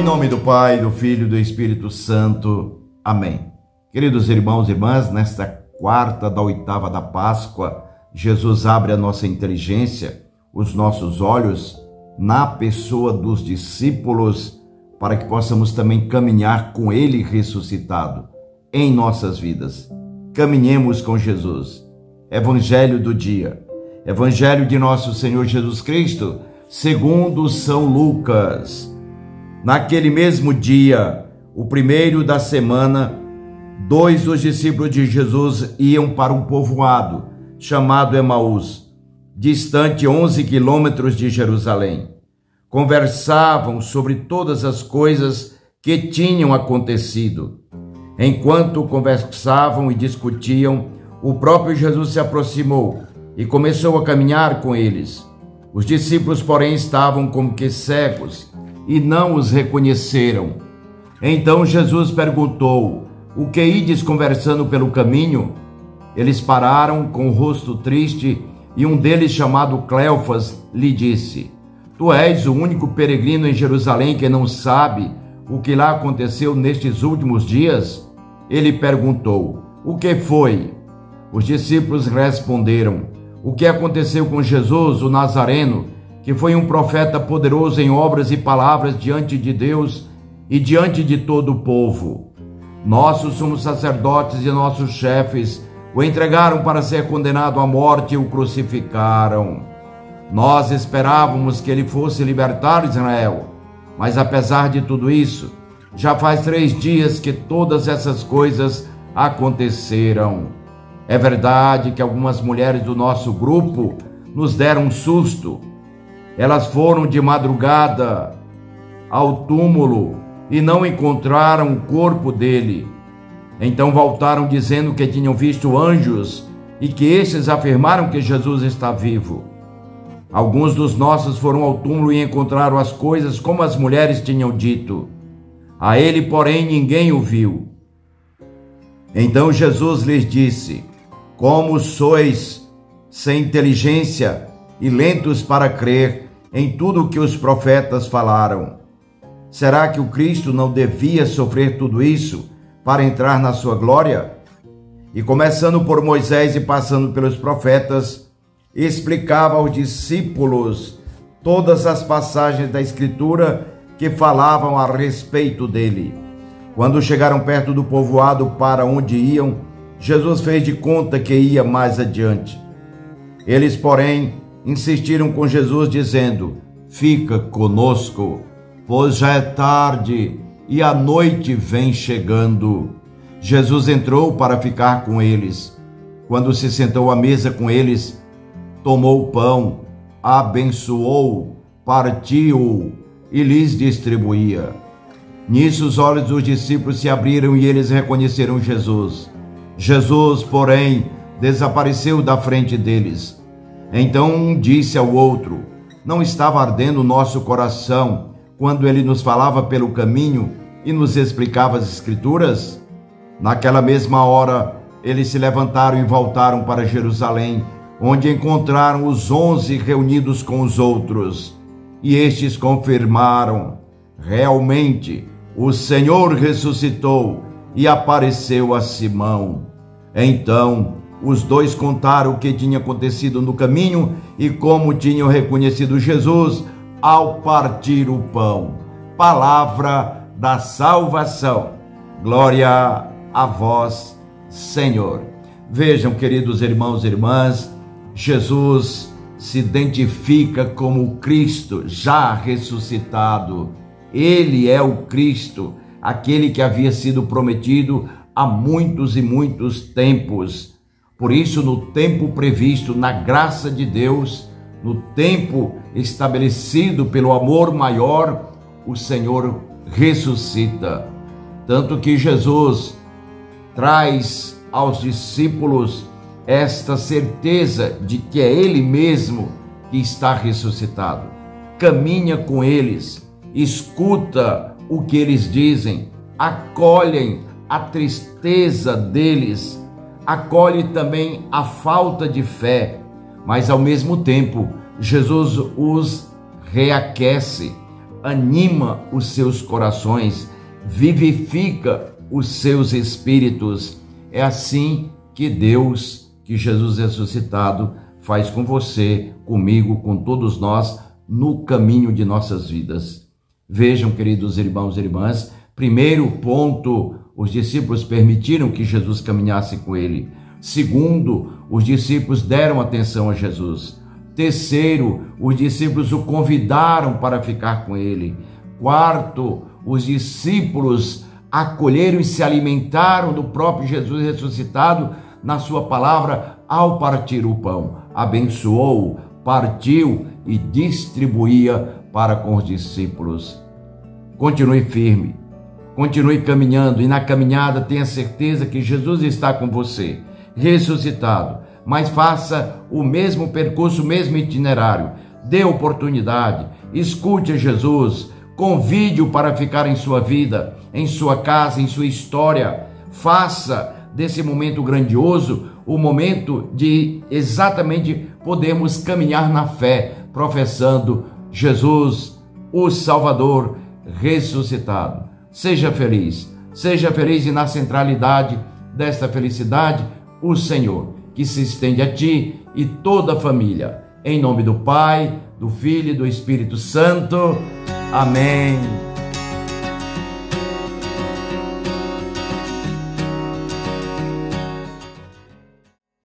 nome do Pai, do Filho e do Espírito Santo. Amém. Queridos irmãos e irmãs, nesta quarta da oitava da Páscoa, Jesus abre a nossa inteligência, os nossos olhos, na pessoa dos discípulos, para que possamos também caminhar com Ele ressuscitado em nossas vidas. Caminhemos com Jesus. Evangelho do dia. Evangelho de nosso Senhor Jesus Cristo, segundo São Lucas. Naquele mesmo dia, o primeiro da semana, 2 dos discípulos de Jesus iam para um povoado chamado Emaús, distante 11 quilômetros de Jerusalém. Conversavam sobre todas as coisas que tinham acontecido. Enquanto conversavam e discutiam, o próprio Jesus se aproximou e começou a caminhar com eles. Os discípulos, porém, estavam como que cegos e não os reconheceram. Então Jesus perguntou: "O que ides conversando pelo caminho?" Eles pararam com o rosto triste e um deles, chamado Cleofas, lhe disse: "Tu és o único peregrino em Jerusalém que não sabe o que lá aconteceu nestes últimos dias?" Ele perguntou: "O que foi?" Os discípulos responderam: "O que aconteceu com Jesus, o Nazareno, que foi um profeta poderoso em obras e palavras diante de Deus e diante de todo o povo. Nossos sumos sacerdotes e nossos chefes o entregaram para ser condenado à morte e o crucificaram. Nós esperávamos que ele fosse libertar Israel, mas apesar de tudo isso, já faz 3 dias que todas essas coisas aconteceram. É verdade que algumas mulheres do nosso grupo nos deram um susto. Elas foram de madrugada ao túmulo e não encontraram o corpo dele. Então voltaram dizendo que tinham visto anjos e que estes afirmaram que Jesus está vivo. Alguns dos nossos foram ao túmulo e encontraram as coisas como as mulheres tinham dito. A ele, porém, ninguém o viu." Então Jesus lhes disse: "Como sois sem inteligência e lentos para crer em tudo o que os profetas falaram. Será que o Cristo não devia sofrer tudo isso para entrar na sua glória?" E começando por Moisés e passando pelos profetas, explicava aos discípulos todas as passagens da Escritura que falavam a respeito dele. Quando chegaram perto do povoado para onde iam, Jesus fez de conta que ia mais adiante. Eles, porém, insistiram com Jesus, dizendo: "Fica conosco, pois já é tarde e a noite vem chegando." Jesus entrou para ficar com eles. Quando se sentou à mesa com eles, tomou o pão, abençoou, partiu e lhes distribuía. Nisso os olhos dos discípulos se abriram e eles reconheceram Jesus. Jesus, porém, desapareceu da frente deles. Então um disse ao outro: "Não estava ardendo o nosso coração quando ele nos falava pelo caminho e nos explicava as Escrituras?" Naquela mesma hora, eles se levantaram e voltaram para Jerusalém, onde encontraram os 11 reunidos com os outros. E estes confirmaram: "Realmente, o Senhor ressuscitou e apareceu a Simão." Então, os dois contaram o que tinha acontecido no caminho e como tinham reconhecido Jesus ao partir o pão. Palavra da salvação. Glória a vós, Senhor. Vejam, queridos irmãos e irmãs, Jesus se identifica como o Cristo já ressuscitado. Ele é o Cristo, aquele que havia sido prometido há muitos e muitos tempos. Por isso, no tempo previsto, na graça de Deus, no tempo estabelecido pelo amor maior, o Senhor ressuscita. Tanto que Jesus traz aos discípulos esta certeza de que é Ele mesmo que está ressuscitado. Caminha com eles, escuta o que eles dizem, acolhem a tristeza deles, acolhe também a falta de fé, mas ao mesmo tempo Jesus os reaquece, anima os seus corações, vivifica os seus espíritos. É assim que Deus, que Jesus ressuscitado, faz com você, comigo, com todos nós, no caminho de nossas vidas. Vejam, queridos irmãos e irmãs, primeiro ponto, os discípulos permitiram que Jesus caminhasse com ele. Segundo, os discípulos deram atenção a Jesus. Terceiro, os discípulos o convidaram para ficar com ele. Quarto, os discípulos acolheram e se alimentaram do próprio Jesus ressuscitado na sua palavra ao partir o pão. Abençoou, partiu e distribuía para com os discípulos. Continue firme, continue caminhando, e na caminhada tenha certeza que Jesus está com você, ressuscitado. Mas faça o mesmo percurso, o mesmo itinerário. Dê oportunidade, escute a Jesus, convide-o para ficar em sua vida, em sua casa, em sua história. Faça desse momento grandioso o momento de exatamente podermos caminhar na fé, professando Jesus, o Salvador ressuscitado. Seja feliz e na centralidade desta felicidade, o Senhor, que se estende a ti e toda a família. Em nome do Pai, do Filho e do Espírito Santo. Amém.